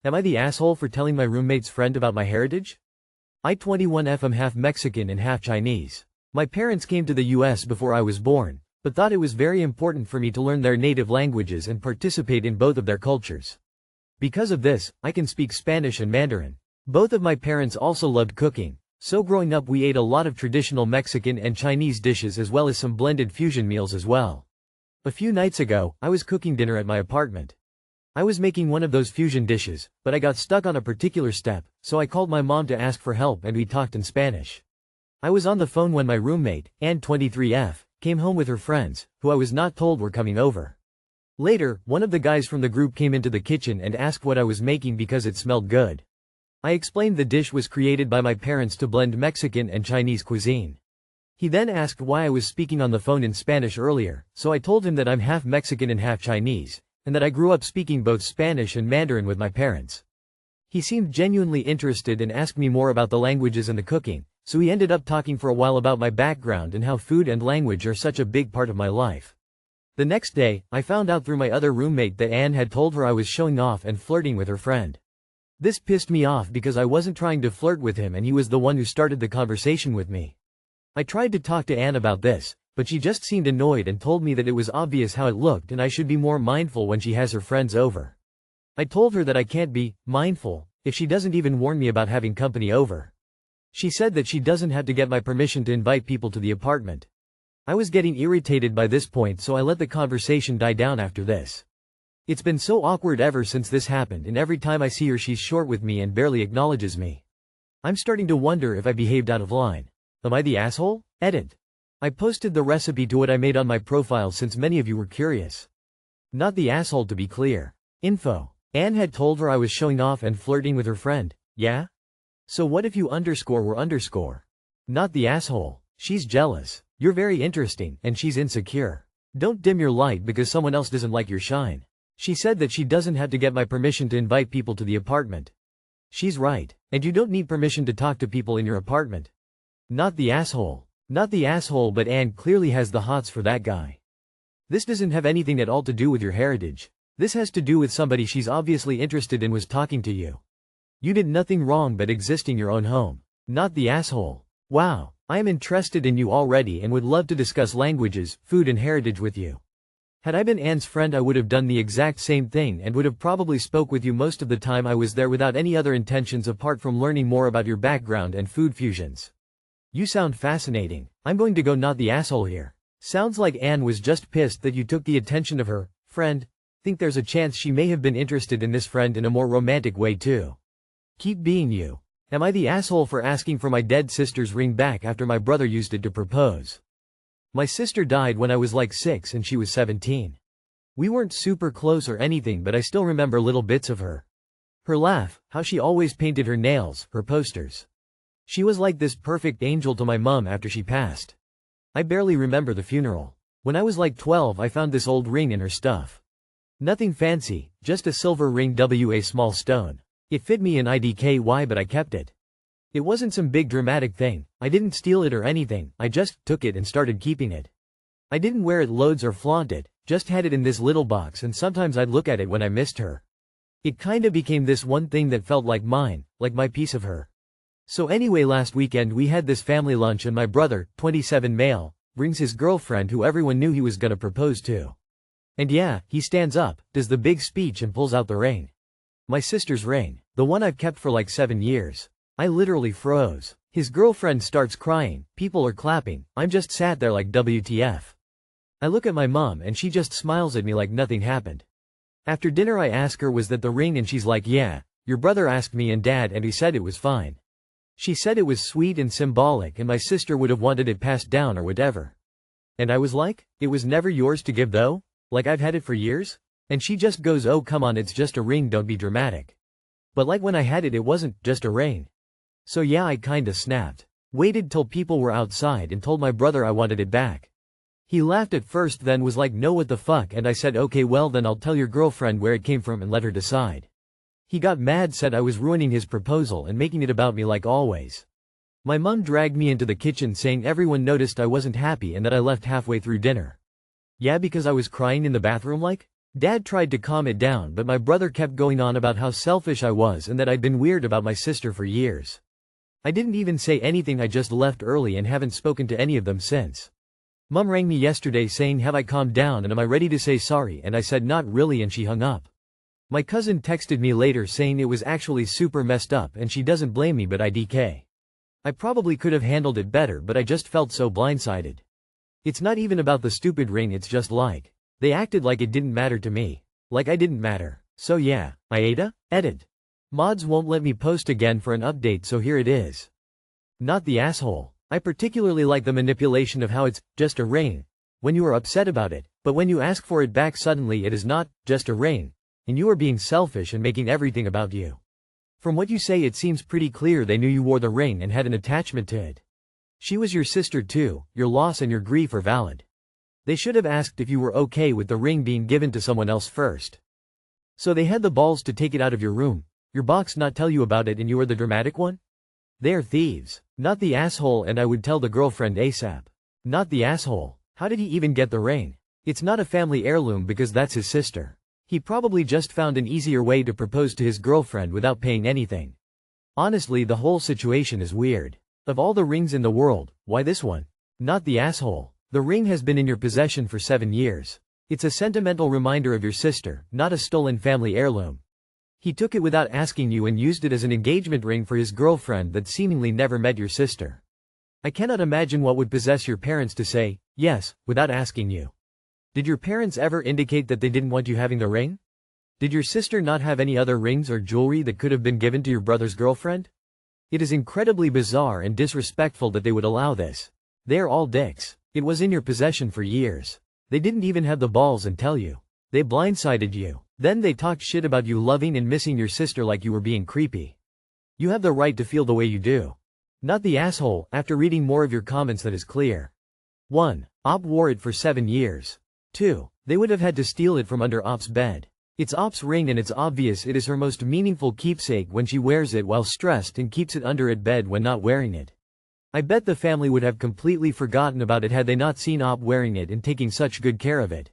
Am I the asshole for telling my roommate's friend about my heritage? I 21F am half Mexican and half Chinese. My parents came to the US before I was born, but thought it was very important for me to learn their native languages and participate in both of their cultures. Because of this, I can speak Spanish and Mandarin. Both of my parents also loved cooking, so growing up we ate a lot of traditional Mexican and Chinese dishes as well as some blended fusion meals as well. A few nights ago, I was cooking dinner at my apartment. I was making one of those fusion dishes, but I got stuck on a particular step, so I called my mom to ask for help and we talked in Spanish. I was on the phone when my roommate, Ann 23F, came home with her friends, who I was not told were coming over. Later, one of the guys from the group came into the kitchen and asked what I was making because it smelled good. I explained the dish was created by my parents to blend Mexican and Chinese cuisine. He then asked why I was speaking on the phone in Spanish earlier, so I told him that I'm half Mexican and half Chinese, and that I grew up speaking both Spanish and Mandarin with my parents. He seemed genuinely interested and asked me more about the languages and the cooking, so he ended up talking for a while about my background and how food and language are such a big part of my life. The next day, I found out through my other roommate that Anne had told her I was showing off and flirting with her friend. This pissed me off because I wasn't trying to flirt with him and he was the one who started the conversation with me. I tried to talk to Anne about this, but she just seemed annoyed and told me that it was obvious how it looked and I should be more mindful when she has her friends over. I told her that I can't be mindful if she doesn't even warn me about having company over. She said that she doesn't have to get my permission to invite people to the apartment. I was getting irritated by this point, so I let the conversation die down after this. It's been so awkward ever since this happened, and every time I see her she's short with me and barely acknowledges me. I'm starting to wonder if I behaved out of line. Am I the asshole? Edit. I posted the recipe to what I made on my profile since many of you were curious. Not the asshole, to be clear. Info. Anne had told her I was showing off and flirting with her friend. Yeah? So what if you were underscore? Not the asshole. She's jealous. You're very interesting, and she's insecure. Don't dim your light because someone else doesn't like your shine. She said that she doesn't have to get my permission to invite people to the apartment. She's right, and you don't need permission to talk to people in your apartment. Not the asshole. Not the asshole, but Anne clearly has the hots for that guy. This doesn't have anything at all to do with your heritage. This has to do with somebody she's obviously interested in was talking to you. You did nothing wrong but existing your own home. Not the asshole. Wow, I am interested in you already and would love to discuss languages, food and heritage with you. Had I been Anne's friend I would have done the exact same thing and would have probably spoke with you most of the time I was there without any other intentions apart from learning more about your background and food fusions. You sound fascinating. I'm going to go not the asshole here. Sounds like Anne was just pissed that you took the attention of her friend. Think there's a chance she may have been interested in this friend in a more romantic way too. Keep being you. Am I the asshole for asking for my dead sister's ring back after my brother used it to propose? My sister died when I was like 6 and she was 17. We weren't super close or anything, but I still remember little bits of her. Her laugh, how she always painted her nails, her posters. She was like this perfect angel to my mom after she passed. I barely remember the funeral. When I was like 12 I found this old ring in her stuff. Nothing fancy, just a silver ring with a small stone. It fit me in IDKY but I kept it. It wasn't some big dramatic thing, I didn't steal it or anything, I just took it and started keeping it. I didn't wear it loads or flaunt it, just had it in this little box and sometimes I'd look at it when I missed her. It kinda became this one thing that felt like mine, like my piece of her. So anyway, last weekend we had this family lunch and my brother, 27 male, brings his girlfriend who everyone knew he was gonna propose to. And yeah, he stands up, does the big speech and pulls out the ring. My sister's ring, the one I've kept for like 7 years. I literally froze. His girlfriend starts crying, people are clapping, I'm just sat there like WTF. I look at my mom and she just smiles at me like nothing happened. After dinner I ask her was that the ring and she's like, yeah, your brother asked me and dad and he said it was fine. She said it was sweet and symbolic and my sister would have wanted it passed down or whatever. And I was like, it was never yours to give though? Like I've had it for years? And she just goes, oh come on, it's just a ring, don't be dramatic. But like when I had it, it wasn't just a ring. So yeah, I kinda snapped. Waited till people were outside and told my brother I wanted it back. He laughed at first then was like, no what the fuck, and I said okay well then I'll tell your girlfriend where it came from and let her decide. He got mad, said I was ruining his proposal and making it about me like always. My mom dragged me into the kitchen saying everyone noticed I wasn't happy and that I left halfway through dinner. Yeah, because I was crying in the bathroom like? Dad tried to calm it down, but my brother kept going on about how selfish I was and that I'd been weird about my sister for years. I didn't even say anything, I just left early and haven't spoken to any of them since. Mum rang me yesterday saying have I calmed down and am I ready to say sorry, and I said not really, and she hung up. My cousin texted me later saying it was actually super messed up and she doesn't blame me, but IDK. I probably could have handled it better, but I just felt so blindsided. It's not even about the stupid ring, it's just like they acted like it didn't matter to me. Like I didn't matter. So yeah, Aida? Edit. Mods won't let me post again for an update, so here it is. Not the asshole. I particularly like the manipulation of how it's just a ring when you are upset about it, but when you ask for it back suddenly it is not just a ring, and you are being selfish and making everything about you. From what you say it seems pretty clear they knew you wore the ring and had an attachment to it. She was your sister too, your loss and your grief are valid. They should have asked if you were okay with the ring being given to someone else first. So they had the balls to take it out of your room, your box, not tell you about it, and you are the dramatic one? They're thieves. Not the asshole, and I would tell the girlfriend ASAP. Not the asshole. How did he even get the ring? It's not a family heirloom because that's his sister. He probably just found an easier way to propose to his girlfriend without paying anything. Honestly, the whole situation is weird. Of all the rings in the world, why this one? Not the asshole. The ring has been in your possession for 7 years. It's a sentimental reminder of your sister, not a stolen family heirloom. He took it without asking you and used it as an engagement ring for his girlfriend that seemingly never met your sister. I cannot imagine what would possess your parents to say yes without asking you. Did your parents ever indicate that they didn't want you having the ring? Did your sister not have any other rings or jewelry that could have been given to your brother's girlfriend? It is incredibly bizarre and disrespectful that they would allow this. They are all dicks. It was in your possession for years. They didn't even have the balls and tell you. They blindsided you. Then they talked shit about you loving and missing your sister like you were being creepy. You have the right to feel the way you do. Not the asshole. After reading more of your comments, that is clear. 1. Op wore it for 7 years. 2. They would have had to steal it from under Op's bed. It's Op's ring and it's obvious it is her most meaningful keepsake when she wears it while stressed and keeps it under at bed when not wearing it. I bet the family would have completely forgotten about it had they not seen Op wearing it and taking such good care of it.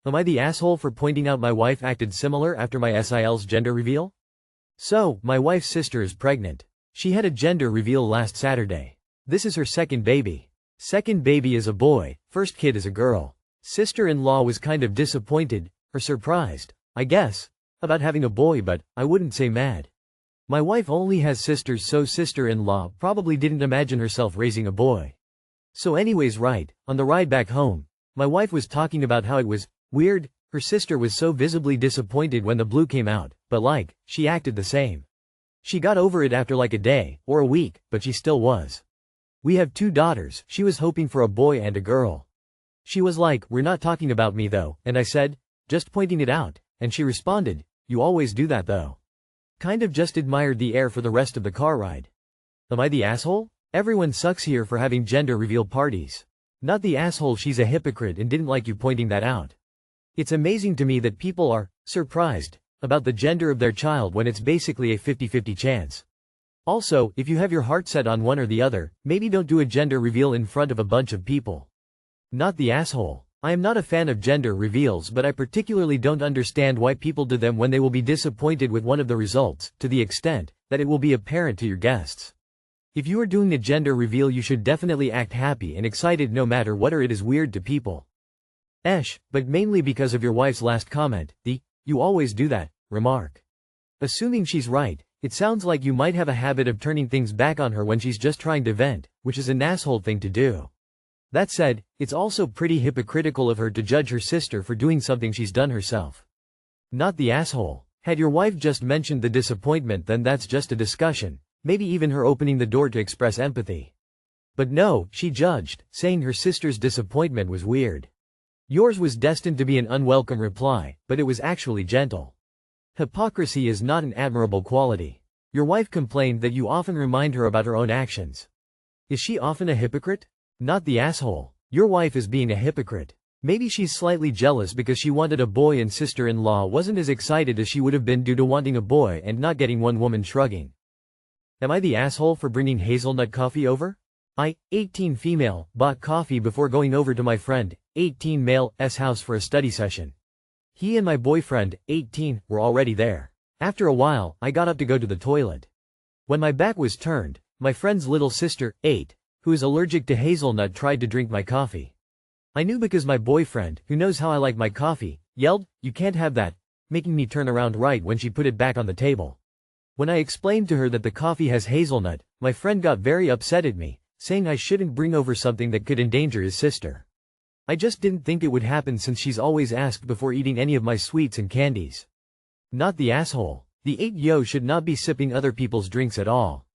Am I the asshole for pointing out my wife acted similar after my SIL's gender reveal? So, my wife's sister is pregnant. She had a gender reveal last Saturday. This is her second baby. Second baby is a boy, first kid is a girl. Sister-in-law was kind of disappointed, or surprised, I guess, about having a boy, but I wouldn't say mad. My wife only has sisters, so sister-in-law probably didn't imagine herself raising a boy. So anyways, right, on the ride back home, my wife was talking about how it was weird, her sister was so visibly disappointed when the blue came out, but like, she acted the same. She got over it after like a day, or a week, but she still was. We have 2 daughters, she was hoping for a boy and a girl. She was like, we're not talking about me though, and I said, just pointing it out, and she responded, you always do that though. Kind of just admired the air for the rest of the car ride. Am I the asshole? Everyone sucks here for having gender reveal parties. Not the asshole, she's a hypocrite and didn't like you pointing that out. It's amazing to me that people are surprised about the gender of their child when it's basically a 50-50 chance. Also, if you have your heart set on one or the other, maybe don't do a gender reveal in front of a bunch of people. Not the asshole. I am not a fan of gender reveals, but I particularly don't understand why people do them when they will be disappointed with one of the results, to the extent that it will be apparent to your guests. If you are doing a gender reveal, you should definitely act happy and excited no matter what, or it is weird to people. But mainly because of your wife's last comment, the "you always do that" remark. Assuming she's right, it sounds like you might have a habit of turning things back on her when she's just trying to vent, which is an asshole thing to do. That said, it's also pretty hypocritical of her to judge her sister for doing something she's done herself. Not the asshole. Had your wife just mentioned the disappointment, then that's just a discussion, maybe even her opening the door to express empathy. But no, she judged, saying her sister's disappointment was weird. Yours was destined to be an unwelcome reply, but it was actually gentle. Hypocrisy is not an admirable quality. Your wife complained that you often remind her about her own actions. Is she often a hypocrite? Not the asshole. Your wife is being a hypocrite. Maybe she's slightly jealous because she wanted a boy and sister-in-law wasn't as excited as she would have been due to wanting a boy and not getting one. Woman shrugging. Am I the asshole for bringing hazelnut coffee over? I, 18 female, bought coffee before going over to my friend, 18 male's house for a study session. He and my boyfriend, 18, were already there. After a while, I got up to go to the toilet. When my back was turned, my friend's little sister, 8, who is allergic to hazelnut, tried to drink my coffee. I knew because my boyfriend, who knows how I like my coffee, yelled, "You can't have that," making me turn around right when she put it back on the table. When I explained to her that the coffee has hazelnut, my friend got very upset at me, saying I shouldn't bring over something that could endanger his sister. I just didn't think it would happen since she's always asked before eating any of my sweets and candies. Not the asshole. The 8-yo should not be sipping other people's drinks at all.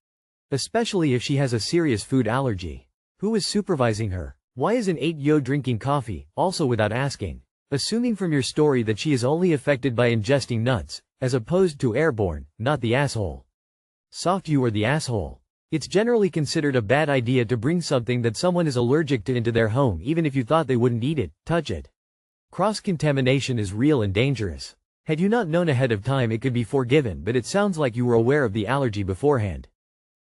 Especially if she has a serious food allergy. Who is supervising her? Why is an 8-yo drinking coffee, also without asking? Assuming from your story that she is only affected by ingesting nuts, as opposed to airborne, not the asshole. Soft, you are the asshole. It's generally considered a bad idea to bring something that someone is allergic to into their home even if you thought they wouldn't eat it, touch it. Cross-contamination is real and dangerous. Had you not known ahead of time it could be forgiven, but it sounds like you were aware of the allergy beforehand.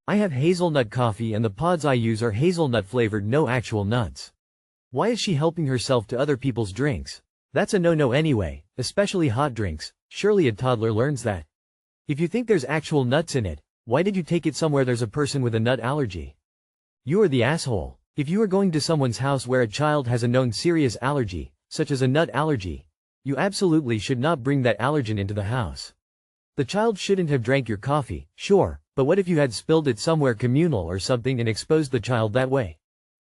I have hazelnut coffee and the pods I use are hazelnut flavored, no actual nuts. Why is she helping herself to other people's drinks? That's a no-no anyway, especially hot drinks. Surely a toddler learns that. If you think there's actual nuts in it, why did you take it somewhere there's a person with a nut allergy? You are the asshole. If you are going to someone's house where a child has a known serious allergy, such as a nut allergy, you absolutely should not bring that allergen into the house. The child shouldn't have drank your coffee, sure, but what if you had spilled it somewhere communal or something and exposed the child that way?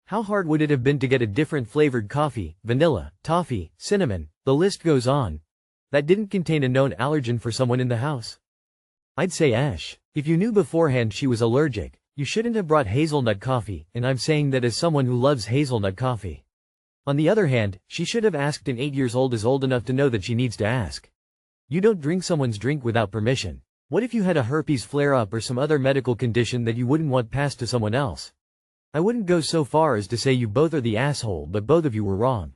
How hard would it have been to get a different flavored coffee, vanilla, toffee, cinnamon, the list goes on, that didn't contain a known allergen for someone in the house? I'd say ash. If you knew beforehand she was allergic, you shouldn't have brought hazelnut coffee, and I'm saying that as someone who loves hazelnut coffee. On the other hand, she should have asked, and 8 years old is old enough to know that she needs to ask. You don't drink someone's drink without permission. What if you had a herpes flare-up or some other medical condition that you wouldn't want passed to someone else? I wouldn't go so far as to say you both are the asshole, but both of you were wrong.